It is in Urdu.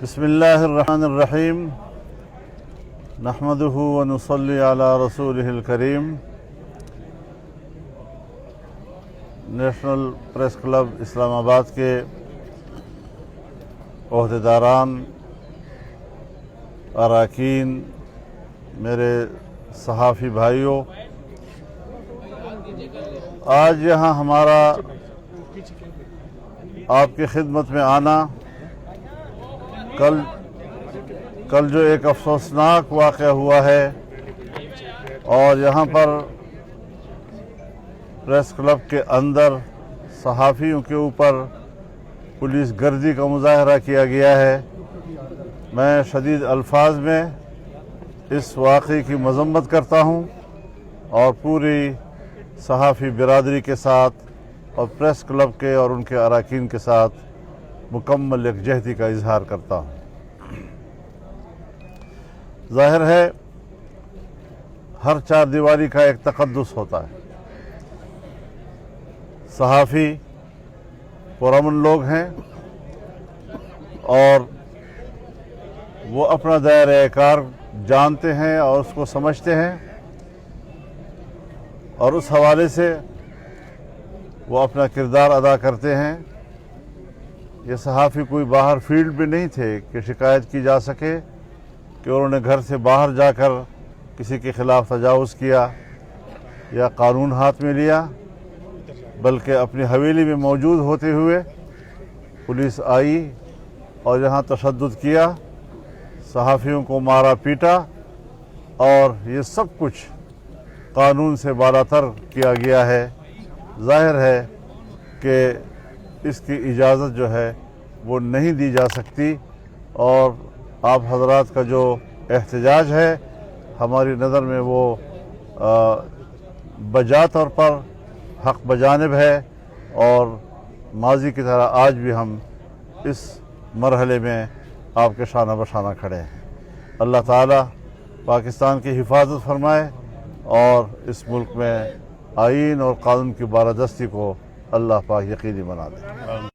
بسم اللہ الرحمن الرحیم نحمدہ ونصلی علی رسولہ الکریم۔ نیشنل پریس کلب اسلام آباد کے عہدیداران، اراکین، میرے صحافی بھائیوں، آج یہاں ہمارا آپ کی خدمت میں آنا کل جو ایک افسوسناک واقعہ ہوا ہے اور یہاں پر پریس کلب کے اندر صحافیوں کے اوپر پولیس گردی کا مظاہرہ کیا گیا ہے، میں شدید الفاظ میں اس واقعے کی مذمت کرتا ہوں اور پوری صحافی برادری کے ساتھ اور پریس کلب کے اور ان کے اراکین کے ساتھ مکمل یکجہتی کا اظہار کرتا ہوں۔ ظاہر ہے ہر چار دیواری کا ایک تقدس ہوتا ہے۔ صحافی پرامن لوگ ہیں اور وہ اپنا دائرہ کار جانتے ہیں اور اس کو سمجھتے ہیں، اور اس حوالے سے وہ اپنا کردار ادا کرتے ہیں۔ یہ صحافی کوئی باہر فیلڈ میں نہیں تھے کہ شکایت کی جا سکے کہ انہوں نے گھر سے باہر جا کر کسی کے خلاف تجاوز کیا یا قانون ہاتھ میں لیا، بلکہ اپنی حویلی میں موجود ہوتے ہوئے پولیس آئی اور یہاں تشدد کیا، صحافیوں کو مارا پیٹا، اور یہ سب کچھ قانون سے بالاتر کیا گیا ہے۔ ظاہر ہے کہ اس کی اجازت جو ہے وہ نہیں دی جا سکتی، اور آپ حضرات کا جو احتجاج ہے ہماری نظر میں وہ بجا طور پر حق بجانب ہے، اور ماضی کی طرح آج بھی ہم اس مرحلے میں آپ کے شانہ بشانہ کھڑے ہیں۔ اللہ تعالیٰ پاکستان کی حفاظت فرمائے اور اس ملک میں آئین اور قانون کی بالادستی کو اللہ پاک یقینی بنا دے۔